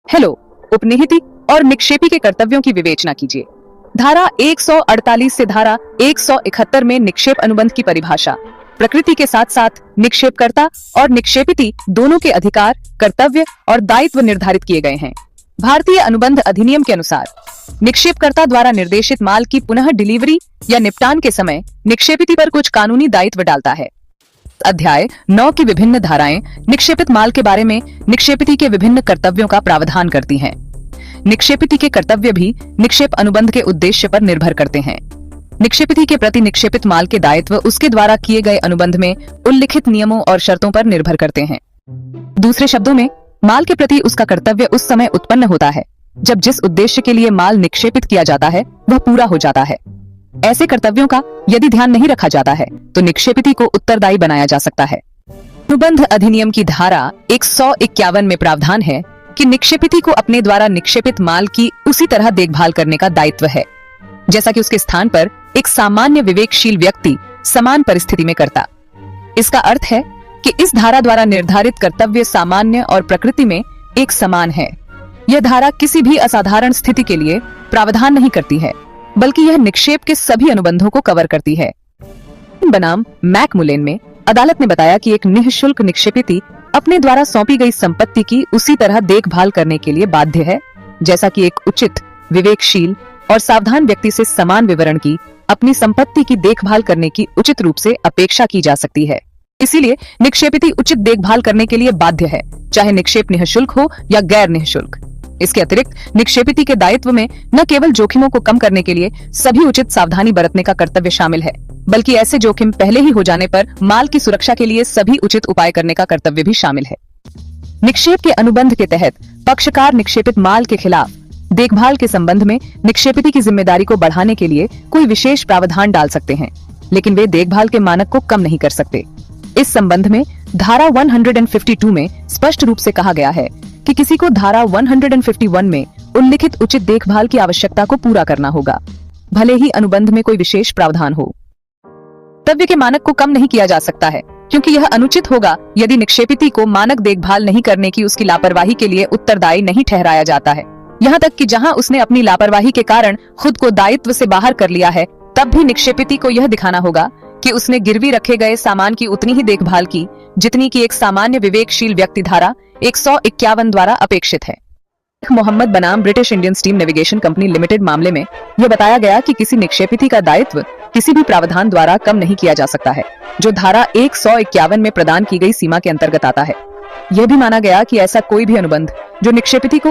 Hello, उपनिहिती और निक्षेपी के कर्तव्यों की विवेचना कीजिए। धारा 148 से धारा 171 में निक्षेप अनुबंध की परिभाषा प्रकृति के साथ साथ निक्षेपकर्ता और निक्षेपिती दोनों के अधिकार, कर्तव्य और दायित्व निर्धारित किए गए हैं। भारतीय अनुबंध अधिनियम के अनुसार निक्षेपकर्ता द्वारा निर्देशित माल की पुनः डिलीवरी या निपटान के समय निक्षेपिती पर कुछ कानूनी दायित्व डालता है। अध्याय 9 की विभिन्न धाराएं निक्षेपित माल के बारे में निक्षेपिती के विभिन्न कर्तव्यों का प्रावधान करती हैं। निक्षेपिती के कर्तव्य भी निक्षेप अनुबंध के उद्देश्य पर निर्भर करते हैं। निक्षेपिती के प्रति निक्षेपित माल के दायित्व उसके द्वारा किए गए अनुबंध में उल्लिखित नियमों और शर्तों पर निर्भर करते हैं। दूसरे शब्दों में, माल के प्रति उसका कर्तव्य उस समय उत्पन्न होता है जब जिस उद्देश्य के लिए माल निक्षेपित किया जाता है वह पूरा हो जाता है। ऐसे कर्तव्यों का यदि ध्यान नहीं रखा जाता है तो निक्षेपिती को उत्तरदायी बनाया जा सकता है। अनुबंध अधिनियम की धारा 151 में प्रावधान है कि निक्षेपिती को अपने द्वारा निक्षेपित माल की उसी तरह देखभाल करने का दायित्व है जैसा कि उसके स्थान पर एक सामान्य विवेकशील व्यक्ति समान परिस्थिति में करता। इसका अर्थ है कि इस धारा द्वारा निर्धारित कर्तव्य सामान्य और प्रकृति में एक समान है। यह धारा किसी भी असाधारण स्थिति के लिए प्रावधान नहीं करती है, बल्कि यह निक्षेप के सभी अनुबंधों को कवर करती है। बनाम मैकमुलेन में अदालत ने बताया कि एक निःशुल्क निक्षेपिती अपने द्वारा सौंपी गई संपत्ति की उसी तरह देखभाल करने के लिए बाध्य है जैसा कि एक उचित, विवेकशील और सावधान व्यक्ति से समान विवरण की अपनी संपत्ति की देखभाल करने की उचित रूप से अपेक्षा की जा सकती है। इसीलिए निक्षेपिती उचित देखभाल करने के लिए बाध्य है, चाहे निक्षेप निःशुल्क हो या गैर निःशुल्क। इसके अतिरिक्त निक्षेपिती के दायित्व में न केवल जोखिमों को कम करने के लिए सभी उचित सावधानी बरतने का कर्तव्य शामिल है, बल्कि ऐसे जोखिम पहले ही हो जाने पर माल की सुरक्षा के लिए सभी उचित उपाय करने का कर्तव्य भी शामिल है। निक्षेप के अनुबंध के तहत पक्षकार निक्षेपित माल के खिलाफ देखभाल के संबंध में निक्षेपिती की जिम्मेदारी को बढ़ाने के लिए कोई विशेष प्रावधान डाल सकते हैं, लेकिन वे देखभाल के मानक को कम नहीं कर सकते। इस संबंध में धारा 152 में स्पष्ट रूप से कहा गया है कि किसी को धारा 151 में उल्लिखित उचित देखभाल की आवश्यकता को पूरा करना होगा, भले ही अनुबंध में कोई विशेष प्रावधान हो। कर्तव्य के मानक को कम नहीं किया जा सकता है, क्योंकि यह अनुचित होगा यदि निक्षेपिती को मानक देखभाल नहीं करने की उसकी लापरवाही के लिए उत्तरदायी नहीं ठहराया जाता है। यहाँ तक कि जहाँ उसने अपनी लापरवाही के कारण खुद को दायित्व से बाहर कर लिया है, तब भी निक्षेपिती को यह दिखाना होगा कि उसने गिरवी रखे गए सामान की उतनी ही देखभाल की जितनी की एक सामान्य विवेकशील व्यक्ति धारा 151 द्वारा अपेक्षित है। मोहम्मद बनाम British Indian steam navigation company limited मामले में यह बताया गया कि किसी निक्षेपिती का दायित्व किसी भी प्रावधान द्वारा कम नहीं किया जा सकता है जो धारा 151 में प्रदान की गई सीमा के अंतर्गत आता है। यह भी माना गया कि ऐसा कोई भी अनुबंध जो निक्षेपिती को